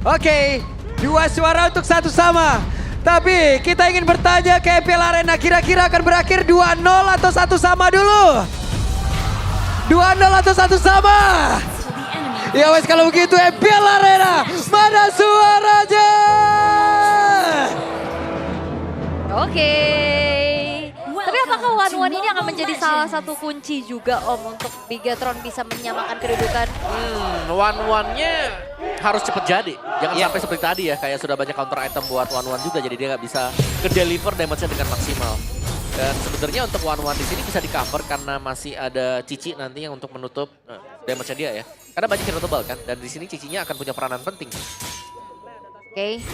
Oke, dua suara untuk satu sama. Tapi kita ingin bertanya ke MPL Arena, kira-kira akan berakhir 2-0 atau satu sama dulu? 2-0 atau satu sama? Ya wes kalau begitu MPL Arena, mana suaranya? Oke. Tapi apakah one-one ini akan menjadi salah satu kunci juga Om untuk Bigetron bisa menyamakan kedudukan? One-one-nya harus cepet jadi. Jangan sampai seperti tadi ya, kayak sudah banyak counter item buat one-one juga, jadi dia nggak bisa ke-deliver damage-nya dengan maksimal. Dan sebenarnya untuk one-one di sini bisa di-cover karena masih ada Cici nantinya untuk menutup damage-nya dia ya. Karena banyak hero tebal kan, dan di sini Cicinya akan punya peranan penting. Oke.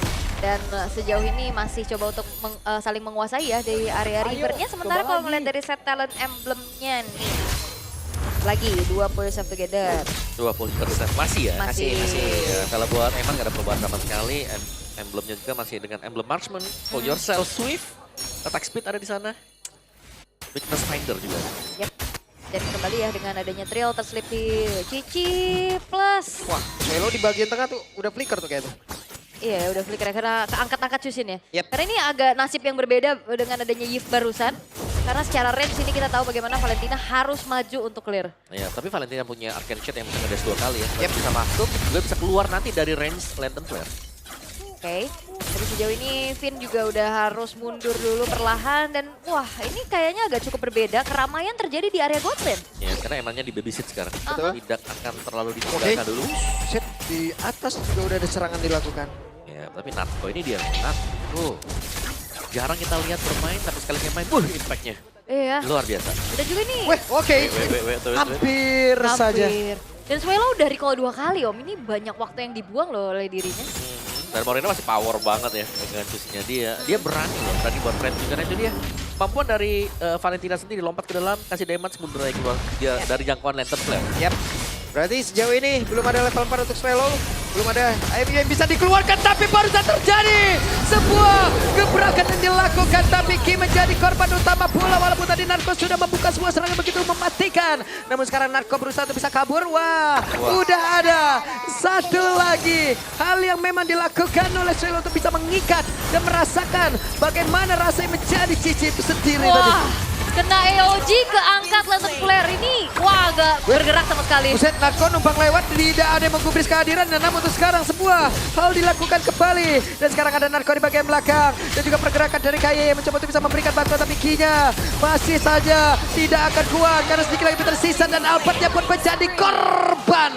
Dan sejauh ini masih coba untuk saling menguasai ya di area rivernya. Sementara kalau melihat dari set talent emblemnya nih. Lagi 2 Persev Together. 20% masih ya? Masih. Ya, kalau buat Eman nggak ada perubahan sama sekali. Emblemnya juga masih dengan emblem Marksman, Hold Yourself, Swift, Attack Speed ada di sana. Weakness Finder juga. Yep. Dan kembali ya dengan adanya trail terselip di Cici plus. Wah, Melo di bagian tengah tuh udah flicker tuh kayak tuh. Iya udah flicker karena keangkat-angkat Chusin ya. Yep. Karena ini agak nasib yang berbeda dengan adanya Yif barusan. Karena secara range ini kita tahu bagaimana Valentina harus maju untuk clear. Iya, tapi Valentina punya Arcane Shot yang bisa ngedes 2 kali ya. Bisa masuk, juga bisa keluar nanti dari range Lantern Flare. Oke, tapi sejauh ini Finn juga udah harus mundur dulu perlahan. Dan wah ini kayaknya agak cukup berbeda. Keramaian terjadi di area Godland. Ya, karena emannya di babysit sekarang. Betul. Tidak akan terlalu ditinggalkan dulu. Set di atas juga udah ada serangan dilakukan. Ya, tapi Natko ini dia. Natko. Jarang kita lihat bermain, tapi sekali main, impact-nya Iya. luar biasa. Dan juga ini Weh, oke. Wait. Hampir saja. Dan Suelo udah recall 2 kali Om. Ini banyak waktu yang dibuang loh oleh dirinya. Dan Moreno masih power banget ya dengan chusinya dia. Dia berani loh, berani buat friend juga. Nah itu dia. Kemampuan dari Valentina sendiri lompat ke dalam, kasih damage mundur lagi keluar dari jangkauan Lantern Flare. Yap. Berarti sejauh ini belum ada level 4 untuk Swallow. Belum ada IMU yang bisa dikeluarkan, tapi barusan terjadi sebuah gebrakan yang dilakukan. Tapi Ki menjadi korban utama pula, walaupun tadi Narko sudah membuka sebuah serangan begitu mematikan. Namun sekarang Narko berusaha untuk bisa kabur. Wah, udah ada satu lagi hal yang memang dilakukan oleh Swallow untuk bisa mengikat dan merasakan bagaimana rasanya menjadi Cici itu sendiri tadi. Wah, kena AOG keangkat Lantern Flare ini. Wah, agak bergerak sama sekali. Buset, Narko numpang lewat, tidak ada yang menggubris kehadiran. Dan namun untuk sekarang sebuah hal dilakukan kembali. Dan sekarang ada Narko di bagian belakang. Dan juga pergerakan dari Kaye yang mencoba untuk bisa memberikan bantuan. Tapi Kinya masih saja tidak akan kuat. Karena sedikit lagi tersisa dan Albertnya pun menjadi korban.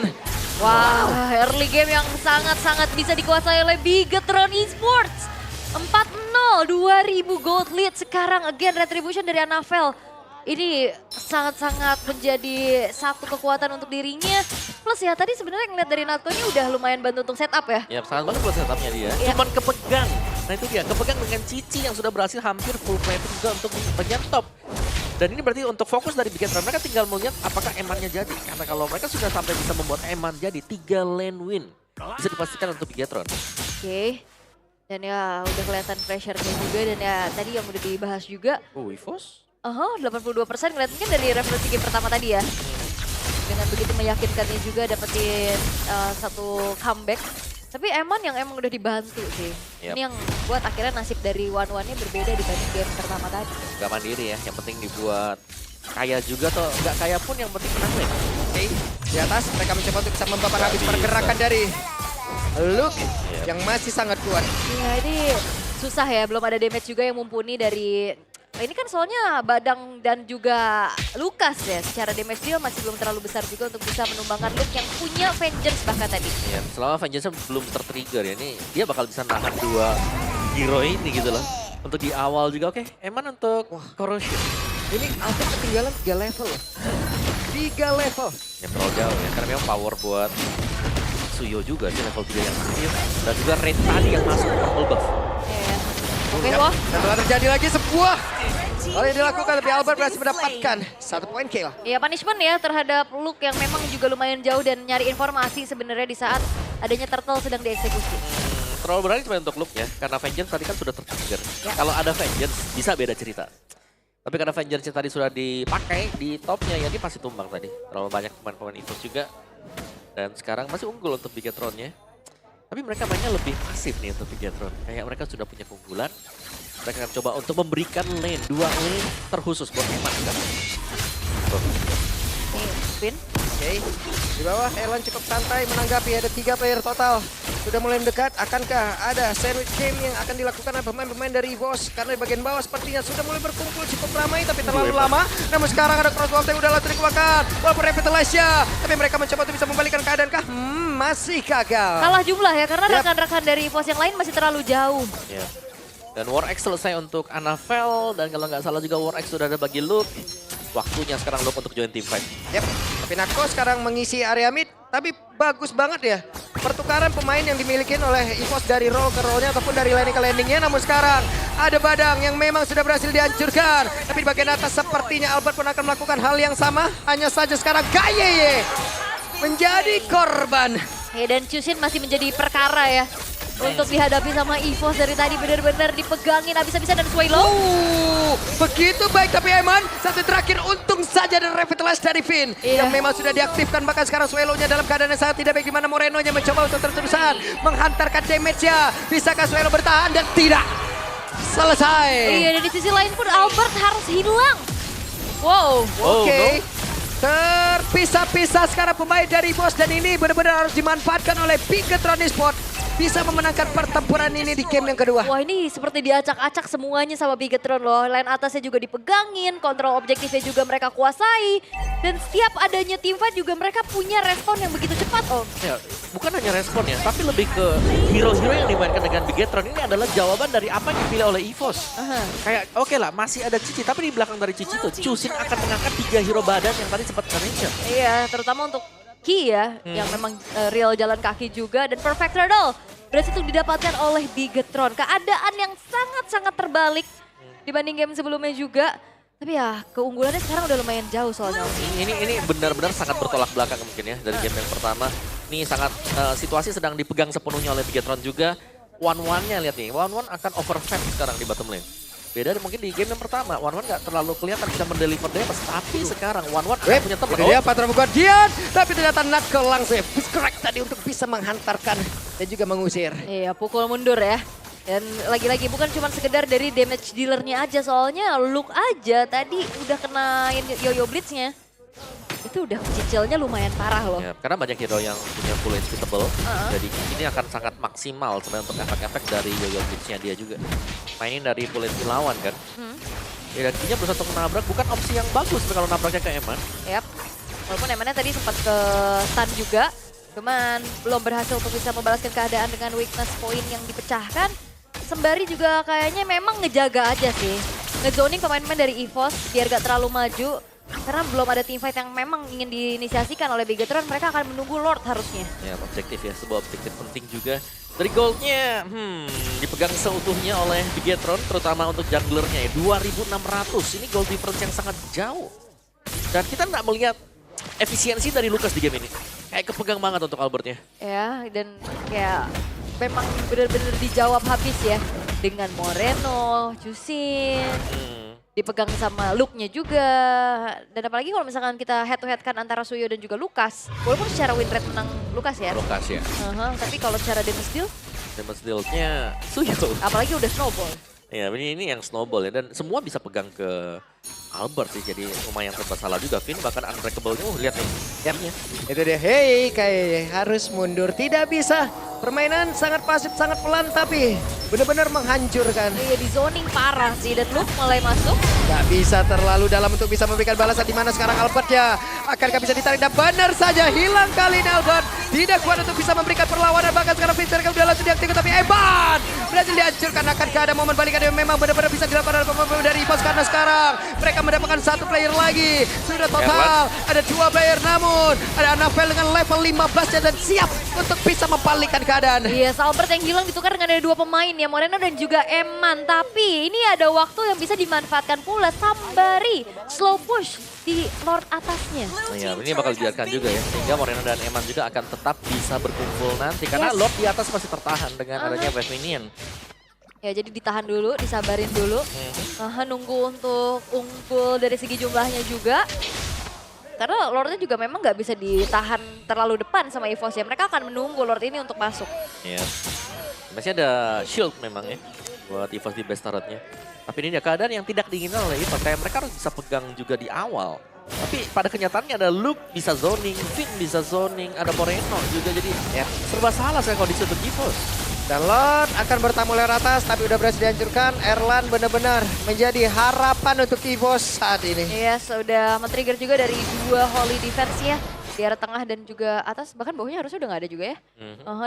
Wow, early game yang sangat-sangat bisa dikuasai oleh Bigetron Esports. 4-0, 2000 gold lead sekarang again retribution dari Anavel. Ini sangat-sangat menjadi satu kekuatan untuk dirinya. Plus ya tadi sebenarnya ngeliat dari Natko ini udah lumayan bantu untuk setup ya. Ya sangat banget buat setupnya dia. Iya. Cuman kepegang. Nah itu dia, kepegang dengan Cici yang sudah berhasil hampir full play juga untuk bagian top. Dan ini berarti untuk fokus dari Bigetron, mereka tinggal melihat apakah emannya jadi. Karena kalau mereka sudah sampai bisa membuat eman jadi 3 lane win. Bisa dipastikan untuk Bigetron. Oke. Dan ya udah kelihatan pressure-nya juga dan ya tadi yang udah dibahas juga. Wifos? 82% ngeliat mungkin dari referensi game pertama tadi ya. Dengan begitu meyakinkannya juga dapetin satu comeback. Tapi Eman yang emang udah dibantu sih. Yep. Ini yang buat akhirnya nasib dari one-one-nya berbeda dibanding game pertama tadi. Gak mandiri ya, yang penting dibuat kaya juga atau nggak kaya pun yang penting menang win. Oke, di atas mereka mencoba untuk bisa membabat habis pergerakan dari Luke yang masih sangat kuat. Ya ini susah ya, belum ada damage juga yang mumpuni dari... Ini kan soalnya Badang dan juga Lukas ya, secara damage deal masih belum terlalu besar juga untuk bisa menumbangkan Luke yang punya Vengeance bahkan tadi. Iya, selama Vengeance belum tertrigger ya, ini dia bakal bisa nahan 2 hero ini gitu loh. Untuk di awal juga oke, Eman untuk Corrosion. Ini Alpha ketinggalan 3 level. 3 level. Yang terlalu jauh ya, karena memang power buat Suyo juga sih level 3 yang aktif. Dan juga rate tadi yang masuk purple buff. Iya. Oke, wah. Dan telah terjadi lagi sebuah hal yang dilakukan, tapi Albert berhasil mendapatkan 1 poin kill. Ya punishment ya terhadap Luke yang memang juga lumayan jauh dan nyari informasi sebenarnya di saat adanya turtle sedang dieksekusi. Terlalu berani cuma untuk Luke ya, karena Vengeance tadi kan sudah tertrigger. Ya. Kalau ada Vengeance bisa beda cerita. Tapi karena Vengeance tadi sudah dipakai di topnya ya dia pasti tumbang tadi. Terlalu banyak pemain-pemain Evos juga. Dan sekarang masih unggul untuk Bigetron-nya. Tapi mereka mainnya lebih pasif nih untuk Bigetron. Kayak mereka sudah punya keunggulan. Mereka akan coba untuk memberikan lane, 2 lane terkhusus buat Eman kan. Nih, Vin. Oke, di bawah Erlan cukup santai menanggapi, ada 3 player total. Sudah mulai mendekat, akankah ada sandwich game yang akan dilakukan oleh pemain-pemain dari EVOS? Karena di bagian bawah sepertinya sudah mulai berkumpul cukup ramai, tapi terlalu lama. Namun sekarang ada crossbow yang udah langsung dikeluarkan. Walaupun Revitalize ya, tapi mereka mencoba untuk bisa membalikkan keadaan kah? Masih gagal. Kalah jumlah ya, karena Yap. rekan-rekan dari EVOS yang lain masih terlalu jauh. Ya. Dan War X selesai untuk Anavel. Dan kalau nggak salah juga War X sudah ada bagi Luke. Waktunya sekarang Luke untuk join team fight. Yap, tapi Nako sekarang mengisi area mid, tapi bagus banget ya. Pertukaran pemain yang dimiliki oleh EVOS dari roll ke rollnya ataupun dari landing ke landingnya. Namun sekarang ada Badang yang memang sudah berhasil dihancurkan. Tapi di bagian atas sepertinya Albert pun akan melakukan hal yang sama. Hanya saja sekarang Gayeye menjadi korban. Ya, dan Chushin masih menjadi perkara ya. Untuk dihadapi sama EVOS dari tadi benar-benar dipegangin habis-habisan dan Swelo. Begitu baik tapi Eman, satu terakhir untung saja dan Revitalize dari Finn. Iya. Yang memang sudah diaktifkan, bahkan sekarang Swelo-nya dalam keadaan yang sangat tidak baik, di mana Moreno-nya mencoba untuk terus-terusan menghantarkan damage-nya. Bisakah Swelo bertahan dan tidak selesai. Iya, dan di sisi lain pun Albert harus hilang. Wow. Oke. Terpisah-pisah sekarang pemain dari EVOS, dan ini benar-benar harus dimanfaatkan oleh Bigetron Esports. Bisa memenangkan pertempuran ini di game yang kedua. Wah, ini seperti diacak-acak semuanya sama Bigetron loh. Line atasnya juga dipegangin, kontrol objektifnya juga mereka kuasai. Dan setiap adanya teamfight juga mereka punya respon yang begitu cepat, Om. Ya, bukan hanya respon ya, tapi lebih ke hero-hero yang dimainkan dengan Bigetron. Ini adalah jawaban dari apa yang dipilih oleh EVOS. Kayak oke lah, masih ada Cici, tapi di belakang dari Cici tuh Chushin akan mengangkat 3 hero badan yang tadi sempat mention. Iya, terutama untuk Ki ya, yang memang real jalan kaki juga. Dan Perfect Turtle berhasil itu didapatkan oleh Bigetron. Keadaan yang sangat-sangat terbalik dibanding game sebelumnya juga. Tapi ya keunggulannya sekarang udah lumayan jauh soalnya. Ini benar-benar sangat bertolak belakang mungkin ya dari game yang pertama. Ini sangat situasi sedang dipegang sepenuhnya oleh Bigetron juga. One-one-nya lihat nih, One-one akan overfed sekarang di bottom lane. Beda mungkin di game yang pertama, One-one nggak terlalu kelihatan bisa mendeliver damage. Tapi sekarang One-one akan punya teman. Dia Patron Guardian, tapi ternyata Nako langsung correct tadi untuk bisa menghantarkan dan juga mengusir. Iya, pukul mundur ya. Dan lagi-lagi bukan cuma sekedar dari damage dealernya aja, soalnya Luke aja tadi udah kenain Yoyo Blitznya. Itu udah cicilnya lumayan parah loh. Ya, karena banyak hero yang punya full HP-table, jadi ini akan sangat maksimal sebenarnya untuk efek-efek dari Yoyo Blitz-nya dia juga. Mainin dari full HP lawan kan. Ya, dan Kinya berusaha untuk menabrak, bukan opsi yang bagus kalau nabraknya ke Eman. Yap, walaupun Emannya tadi sempat ke stun juga, cuman belum berhasil untuk bisa membalaskan keadaan dengan weakness point yang dipecahkan. Sembari juga kayaknya memang ngejaga aja sih. Ngezoning pemain-pemain dari EVOS biar gak terlalu maju. Karena belum ada teamfight yang memang ingin diinisiasikan oleh Bigetron, mereka akan menunggu Lord harusnya. Ya, objektif ya, sebuah objektif penting juga. Dari goldnya, dipegang seutuhnya oleh Bigetron, terutama untuk junglernya ya, 2.600. Ini gold difference yang sangat jauh. Dan kita nggak melihat efisiensi dari Lucas di game ini. Kayak kepegang banget untuk Albertnya. Ya, dan kayak memang benar-benar dijawab habis ya. Dengan Moreno, Chushin. Dipegang sama Luke-nya juga. Dan apalagi kalau misalkan kita head to head kan antara Suyo dan juga Lukas. Walaupun secara win rate menang Lukas ya. Lukas ya. Tapi kalau secara damage deal, Damage deal-nya Suyo. apalagi udah snowball. Ya, ini yang snowball ya. Dan semua bisa pegang ke Albert sih. Jadi lumayan serba salah juga. Finn bahkan unbreakable-nya, lihat nih. Ya, itu dia. Hey, kayak harus mundur. Tidak bisa. Permainan sangat pasif, sangat pelan, tapi benar-benar menghancurkan. Iya, di zoning parah sih. Dan Luke mulai masuk. Gak bisa terlalu dalam untuk bisa memberikan balasan, di mana sekarang Albert ya. Akankah bisa ditarik? Dan benar saja hilang kali ini Albert. Tidak kuat untuk bisa memberikan perlawanan, bahkan sekarang Fisher udah langsung diaktifkan, tapi Evan berhasil dihancurkan. Akankah ada momen balikan yang memang benar-benar bisa dilakukan oleh pemain dari EVOS, karena sekarang mereka mendapatkan 1 player lagi. Sudah total ada 2 player, namun ada Anavel dengan level 15 dan siap untuk bisa membalikkan keadaan. Iya, Albert yang hilang ditukar dengan ada 2 pemain ya, Moreno dan juga Eman. Tapi ini ada waktu yang bisa dimanfaatkan pula. Sambari slow push di Lord atasnya. Nah, ya, ini bakal dibiarkan juga ya, sehingga Moreno dan Eman juga akan tetap bisa berkumpul nanti. Karena Lord di atas masih tertahan dengan adanya wave minion. Ya, jadi ditahan dulu, disabarin dulu. Nunggu untuk unggul dari segi jumlahnya juga. Karena Lordnya juga memang nggak bisa ditahan terlalu depan sama EVOS ya. Mereka akan menunggu Lord ini untuk masuk. Iya. Masih ada shield memang ya buat EVOS di base turretnya. Tapi ini ada keadaan yang tidak diinginkan oleh EVOS. Kayak mereka harus bisa pegang juga di awal. Tapi pada kenyataannya ada Luke bisa zoning, Finn bisa zoning, ada Moreno juga. Jadi serba salah saya kondisi untuk EVOS. Dan Lord akan bertamu lewat atas, tapi udah berhasil dihancurkan. Erlan benar-benar menjadi harapan untuk EVOS saat ini. Iya, sudah men-trigger juga dari 2 Holy Defense ya. Di arah tengah dan juga atas, bahkan bawahnya harusnya udah nggak ada juga ya.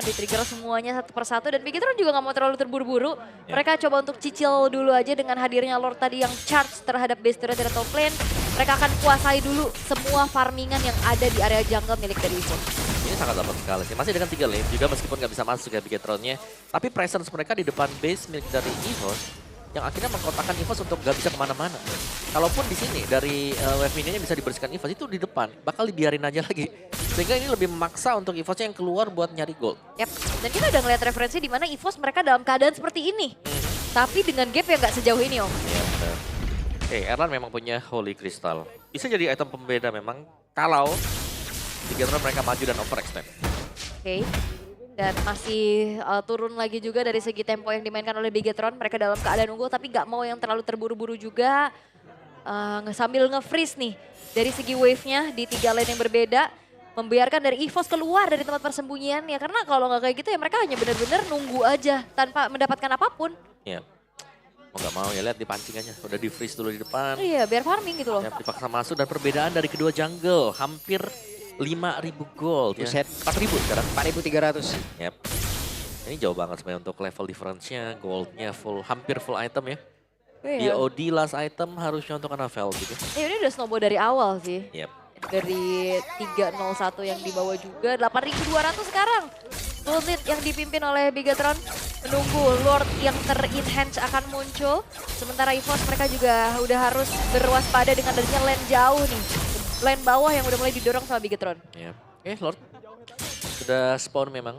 Di-trigger semuanya satu persatu dan Bigetron juga nggak mau terlalu terburu-buru. Mereka coba untuk cicil dulu aja dengan hadirnya Lord tadi yang charge terhadap base turret dari top lane. Mereka akan kuasai dulu semua farmingan yang ada di area jungle milik dari EVOS. Ini sangat dapat sekali sih. Masih dengan 3 lane juga meskipun nggak bisa masuk ya Bigetronnya. Tapi presence mereka di depan base milik dari EVOS yang akhirnya mengkotakkan EVOS untuk nggak bisa kemana-mana. Kalaupun di sini dari wave mininya bisa dibersihkan EVOS itu di depan, bakal dibiarin aja lagi. Sehingga ini lebih memaksa untuk EVOS yang keluar buat nyari gold. Yap, dan kita udah ngeliat referensi di mana EVOS mereka dalam keadaan seperti ini. Tapi dengan gap yang nggak sejauh ini Om. Iya benar. Erlan memang punya Holy Crystal. Bisa jadi item pembeda memang kalau Bigetron mereka maju dan overextend. Oke. Dan masih turun lagi juga dari segi tempo yang dimainkan oleh Bigetron. Mereka dalam keadaan unggul tapi nggak mau yang terlalu terburu-buru juga. Sambil nge-freeze nih dari segi wave-nya di 3 lane yang berbeda. Membiarkan dari EVOS keluar dari tempat persembunyian ya. Karena kalau nggak kayak gitu ya mereka hanya benar-benar nunggu aja tanpa mendapatkan apapun. Iya. Mau nggak mau ya lihat di pancingannya. Udah di-freeze dulu di depan. Iya biar farming gitu loh. Ya, dipaksa masuk dan perbedaan dari kedua jungle. Hampir 5.000 gold ya. 4.000 sekarang. 4.300. Yep. Ini jauh banget sebenarnya untuk level difference-nya. Goldnya full, hampir full item ya. Iya. DOD last item harusnya untuk Anavel gitu. Ya ini udah snowball dari awal sih. Yep. Dari 301 yang dibawa juga 8.200 sekarang. Gold lead yang dipimpin oleh Bigetron menunggu Lord yang ter-enhance akan muncul. Sementara EVOS mereka juga udah harus berwaspada dengan adanya lane jauh nih. Lane bawah yang udah mulai didorong sama Bigetron. Yep. Lord sudah spawn memang.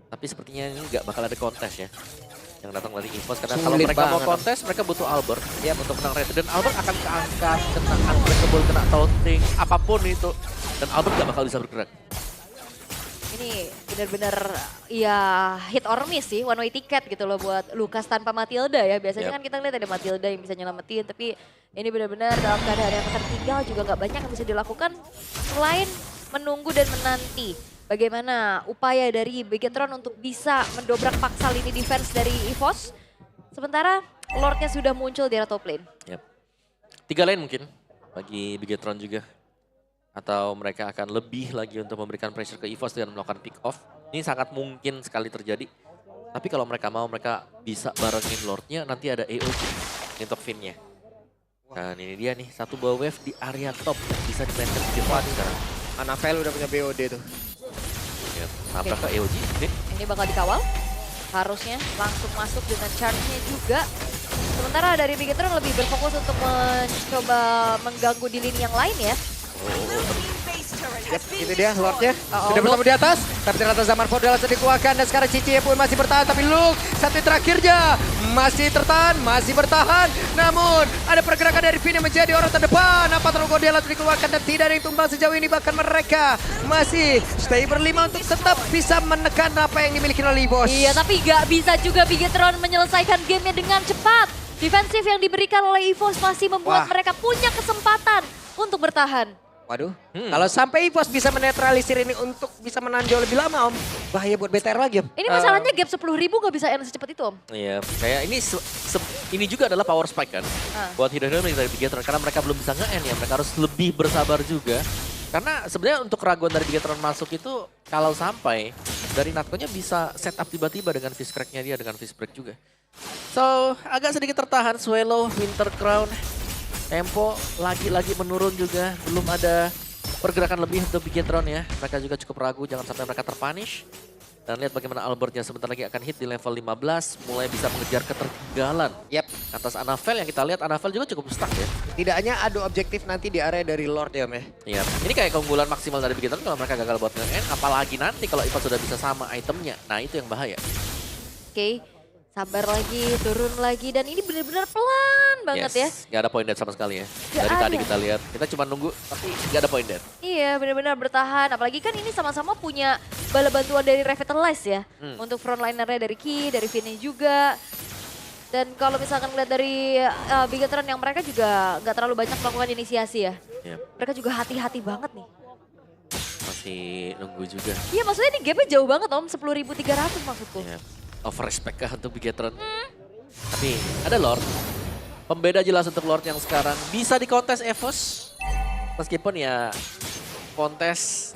Tapi sepertinya ini nggak bakal ada kontes ya. Yang datang dari EVOS karena kalau Sulit mereka mau banget. kontes mereka butuh Albert ya untuk menang red dan Albert akan keangkat, kena unbreakable, kena taunting, apapun itu dan Albert gak bakal bisa bergerak. Ini benar-benar ya hit or miss sih, one way ticket gitu loh buat Lucas tanpa Matilda ya. Biasanya Yep. kan kita lihat ada Matilda yang bisa nyelamatin, tapi ini benar-benar dalam keadaan yang tertinggal juga nggak banyak yang bisa dilakukan selain menunggu dan menanti. Bagaimana upaya dari Bigetron untuk bisa mendobrak paksa lini defense dari EVOS. Sementara Lordnya sudah muncul di area top lane. Yep. 3 lane mungkin bagi Bigetron juga. Atau mereka akan lebih lagi untuk memberikan pressure ke EVOS dengan melakukan pick off. Ini sangat mungkin sekali terjadi. Tapi kalau mereka mau mereka bisa barengin Lordnya nanti ada AOG untuk Finn-nya. Dan ini dia nih satu buah wave di area top yang bisa dimainkan di depan sekarang. Anavel udah punya BOD tuh. Nabrak ke EOG, Finn. Ini bakal dikawal. Harusnya langsung masuk dengan charge-nya juga. Sementara dari Bigetron lebih berfokus untuk mencoba mengganggu di lini yang lain ya. Yep, itu dia Lordnya. Oh, Sudah bertemu di atas. Tapi ternyata Zaman Fordel langsung dikeluarkan. Dan sekarang Cici pun masih bertahan. Tapi Luke satu terakhirnya masih tertahan, masih bertahan. Namun ada pergerakan dari Finn yang menjadi orang terdepan. Apa terlalu Godel langsung dikeluarkan. Dan tidak ada yang tumbang sejauh ini. Bahkan mereka masih stay berlima untuk tetap bisa menekan apa yang dimiliki oleh EVOS. Iya, tapi gak bisa juga Bigetron menyelesaikan gamenya dengan cepat. Defensif yang diberikan oleh EVOS masih membuat mereka punya kesempatan untuk bertahan. Waduh, kalau sampai EVOS bisa menetralisir ini untuk bisa menahan jauh lebih lama Om. Bahaya buat BTR lagi Om. Ini masalahnya gap 10.000 gak bisa end secepat itu Om. Iya, kayak ini juga adalah power spike kan. Buat hero-hero dari Bigetron karena mereka belum bisa nge-end ya. Mereka harus lebih bersabar juga. Karena sebenarnya untuk keraguan dari Bigetron masuk itu kalau sampai dari Natko-nya bisa set up tiba-tiba dengan fist crack-nya dia dengan fist break juga. So, agak sedikit tertahan Swallow, Winter Crown. Tempo lagi-lagi menurun juga, belum ada pergerakan lebih untuk Bigetron ya. Mereka juga cukup ragu, jangan sampai mereka terpunish. Dan lihat bagaimana Albertnya sebentar lagi akan hit di level 15, mulai bisa mengejar ketertinggalan. Yep. Atas Anavel yang kita lihat, Anavel juga cukup stuck ya. Tidak hanya adu objektif nanti di area dari Lord ya Om ya. Iya, ini kayak keunggulan maksimal dari Bigetron kalau mereka gagal buat nge-end, apalagi nanti kalau EVOS sudah bisa sama itemnya. Nah itu yang bahaya. Oke, sabar lagi, turun lagi. Dan ini benar-benar pelan banget ya. Gak ada point dead sama sekali ya. Gak Dari tadi ada. kita lihat, kita cuma nunggu tapi gak ada point dead. Iya benar-benar bertahan. Apalagi kan ini sama-sama punya bala bantuan dari Revitalize ya. Untuk frontlinernya dari Ki, dari Vinny juga. Dan kalau misalkan lihat dari Bigetron yang mereka juga nggak terlalu banyak melakukan inisiasi ya. Iya. Mereka juga hati-hati banget nih. Masih nunggu juga. Iya maksudnya ini gapnya jauh banget Om, 10.300 maksudku. Ya. Over respect kah untuk Bigetron? Tapi ada Lord. Pembeda jelas untuk Lord yang sekarang bisa di kontes EVOS. Meskipun ya kontes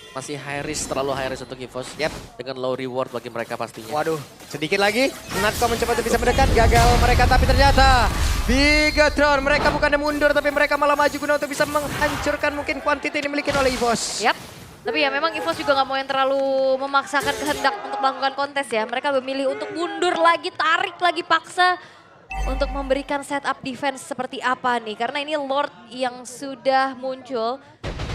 masih high risk, terlalu high risk untuk EVOS. Yep. Dengan low reward bagi mereka pastinya. Waduh, sedikit lagi. Natko mencoba untuk bisa mendekat, gagal mereka. Tapi ternyata Bigetron, mereka bukannya mundur, tapi mereka malah maju guna untuk bisa menghancurkan mungkin kuantiti yang dimiliki oleh EVOS. Yap. Tapi ya memang EVOS juga nggak mau yang terlalu memaksakan kehendak untuk melakukan kontes ya. Mereka memilih untuk mundur lagi, tarik lagi, paksa untuk memberikan setup defense seperti apa nih. Karena ini Lord yang sudah muncul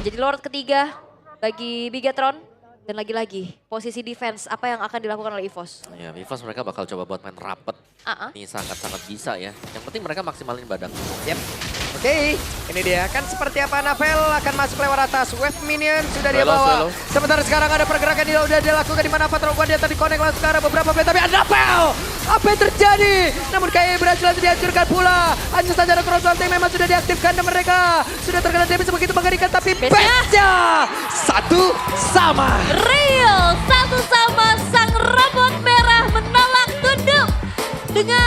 menjadi Lord ketiga bagi Bigetron. Dan lagi-lagi posisi defense apa yang akan dilakukan oleh EVOS. Ya, EVOS mereka bakal coba buat main rapet. Ini sangat-sangat bisa ya. Yang penting mereka maksimalin badan. Yep. Oke, ini dia. Kan seperti apa Navel akan masuk lewat atas. Wave minion sudah dia Swallow, bawa. Swallow. Sementara sekarang ada pergerakan yang sudah dilakukan di mana Patroguan dia tadi connect langsung ke arah beberapa play. Tapi ada Navel! Apa yang terjadi? Namun KAY berhasil langsung dihancurkan pula. Hanya saja ada cross tank memang sudah diaktifkan dan mereka sudah terkena damage begitu mengerikan. Tapi base-nya satu sama. Real satu sama sang robot merah menolak tunduk dengan